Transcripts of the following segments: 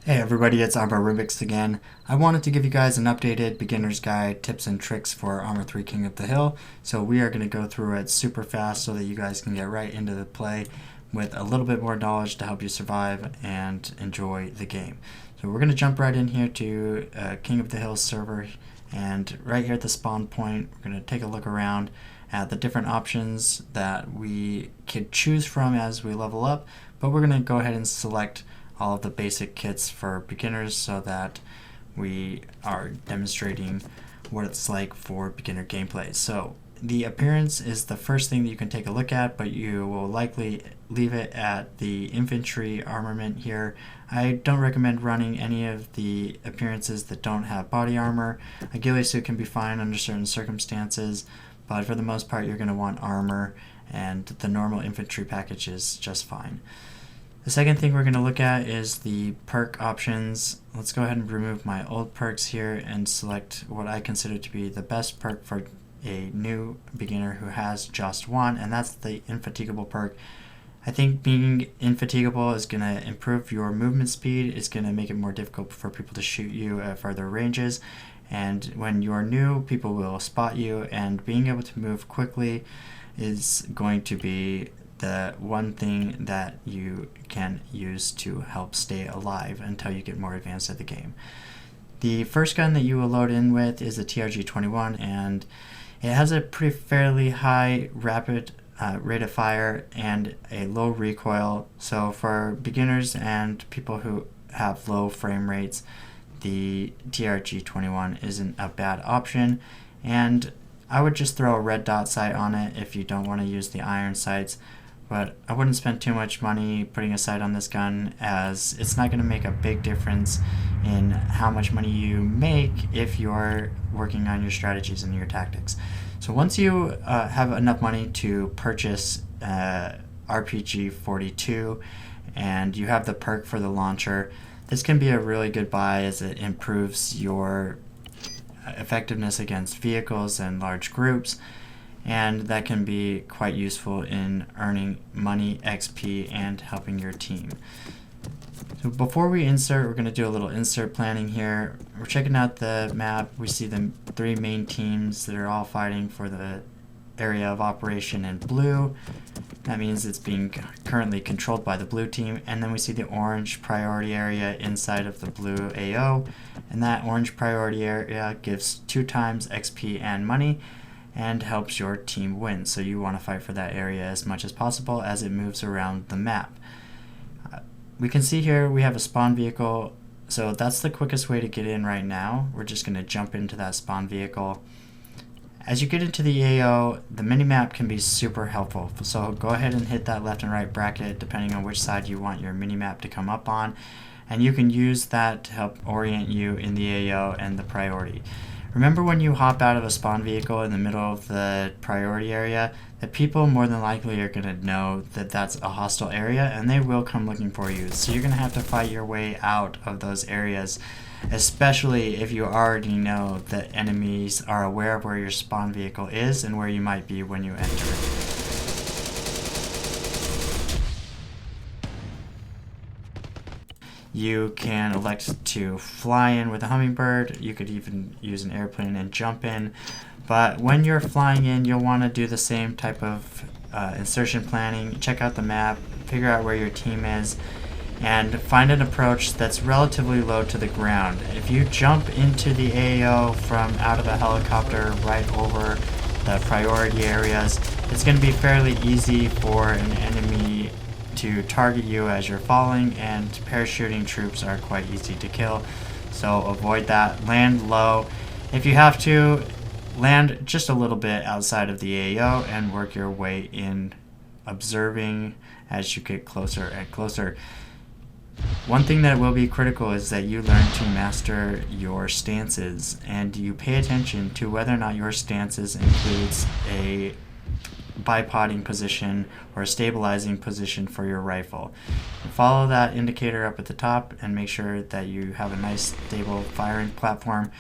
Hey everybody, it's Arma again. I wanted to give you guys an updated beginner's guide, tips and tricks for Arma 3 King of the Hill. So we are going to go through it super fast so that you guys can get right into the play with a little bit more knowledge to help you survive and enjoy the game. So we're going to jump right in here to King of the Hill server, and right here at the spawn point we're going to take a look around at the different options that we could choose from as we level up, but we're going to go ahead and select all of the basic kits for beginners so that we are demonstrating what it's like for beginner gameplay. So the appearance is the first thing that you can take a look at, but you will likely leave it at the infantry armament here. I don't recommend running any of the appearances that don't have body armor. A ghillie suit can be fine under certain circumstances, but for the most part you're going to want armor, and the normal infantry package is just fine. The second thing we're going to look at is the perk options. Let's go ahead and remove my old perks here and select what I consider to be the best perk for a new beginner who has just one, and that's the infatigable perk. I think being infatigable is going to improve your movement speed. It's going to make it more difficult for people to shoot you at farther ranges, and when you're new, people will spot you, and being able to move quickly is going to be the one thing that you can use to help stay alive until you get more advanced at the game. The first gun that you will load in with is the TRG-21, and it has a pretty fairly high rapid rate of fire and a low recoil. So for beginners and people who have low frame rates, the TRG-21 isn't a bad option, and I would just throw a red dot sight on it if you don't want to use the iron sights. But I wouldn't spend too much money putting a sight on this gun, as it's not going to make a big difference in how much money you make if you're working on your strategies and your tactics. So once you have enough money to purchase RPG-42 and you have the perk for the launcher, this can be a really good buy as it improves your effectiveness against vehicles and large groups, and that can be quite useful in earning money, XP, and helping your team. So before we insert, we're going to do a little insert planning here. We're checking out the map. We see the three main teams that are all fighting for the area of operation in blue. That means it's being currently controlled by the blue team. And then we see the orange priority area inside of the blue AO, and that orange priority area gives 2 times XP and money and helps your team win. So you want to fight for that area as much as possible as it moves around the map. We can see here we have a spawn vehicle, so that's the quickest way to get in right now. We're just going to jump into that spawn vehicle. As you get into the AO, the minimap can be super helpful, so go ahead and hit that left and right bracket depending on which side you want your minimap to come up on, and you can use that to help orient you in the AO and the priority. Remember, when you hop out of a spawn vehicle in the middle of the priority area, the people more than likely are going to know that that's a hostile area, and they will come looking for you. So you're going to have to fight your way out of those areas, especially if you already know that enemies are aware of where your spawn vehicle is and where you might be when you enter it. You can elect to fly in with a Hummingbird. You could even use an airplane and jump in. But when you're flying in, you'll want to do the same type of insertion planning. Check out the map, figure out where your team is, and find an approach that's relatively low to the ground. If you jump into the AO from out of a helicopter right over the priority areas, it's going to be fairly easy for an enemy to target you as you're falling, and parachuting troops are quite easy to kill, so avoid that. Land low. If you have to, land just a little bit outside of the AO and work your way in, observing as you get closer and closer. One thing that will be critical is that you learn to master your stances, and you pay attention to whether or not your stances includes a bipoding position or a stabilizing position for your rifle. Follow that indicator up at the top and make sure that you have a nice stable firing platform,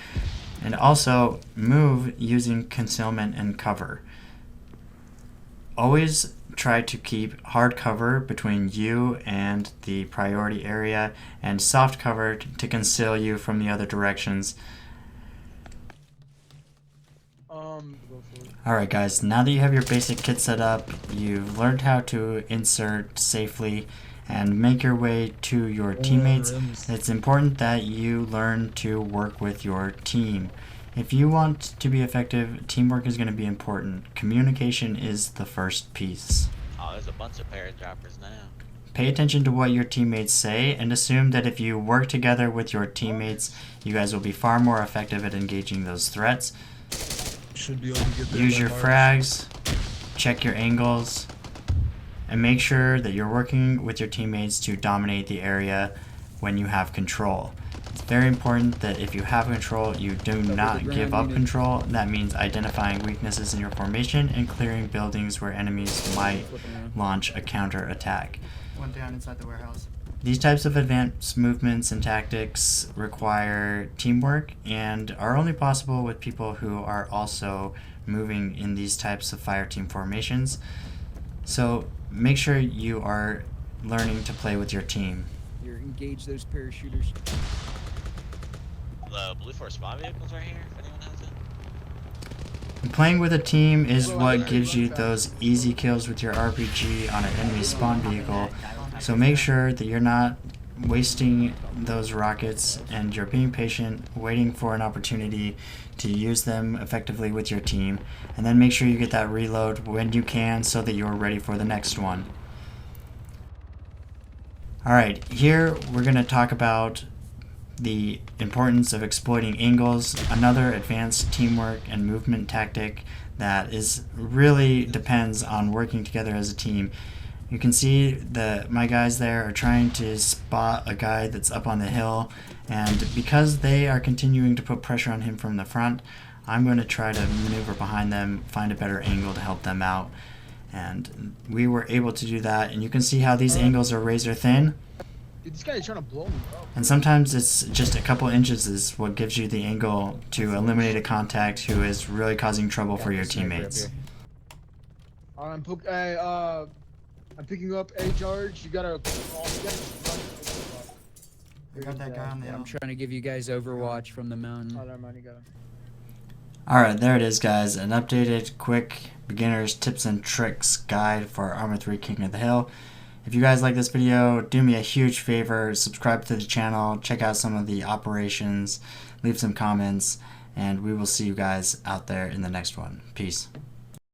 and also move using concealment and cover. Always try to keep hard cover between you and the priority area and soft cover to conceal you from the other directions. Alright guys, now that you have your basic kit set up, you've learned how to insert safely and make your way to your teammates. It's important that you learn to work with your team. If you want to be effective, teamwork is going to be important. Communication is the first piece. Oh, there's a bunch of paratroopers now. Pay attention to what your teammates say and assume that if you work together with your teammates, you guys will be far more effective at engaging those threats. Use your frags, check your angles, and make sure that you're working with your teammates to dominate the area when you have control. It's very important that if you have control, you do not give up control. That means identifying weaknesses in your formation and clearing buildings where enemies might launch a counter attack. One down inside the warehouse. These types of advanced movements and tactics require teamwork and are only possible with people who are also moving in these types of fire team formations. So make sure you are learning to play with your team. You engage those parachuters. The Blue Force spot vehicles right here, if anyone has it. Playing with a team is what gives you those easy kills with your RPG on an enemy spawn vehicle. So make sure that you're not wasting those rockets and you're being patient, waiting for an opportunity to use them effectively with your team. And then make sure you get that reload when you can so that you're ready for the next one. Alright, here we're going to talk about the importance of exploiting angles, another advanced teamwork and movement tactic that really depends on working together as a team. You can see that my guys there are trying to spot a guy that's up on the hill, and because they are continuing to put pressure on him from the front, I'm going to try to maneuver behind them, find a better angle to help them out. And we were able to do that, and you can see how these angles are razor thin. Dude, this guy is trying to blow me up. And sometimes it's just a couple inches is what gives you the angle to eliminate a contact who is really causing trouble for your teammates. I'm picking up a charge. You gotta. We got that guy on the hill. I'm trying to give you guys Overwatch from the mountain. Alright, there it is guys, an updated quick beginner's tips and tricks guide for Arma 3 King of the Hill. If you guys like this video, do me a huge favor, subscribe to the channel, check out some of the operations, leave some comments, and we will see you guys out there in the next one. Peace.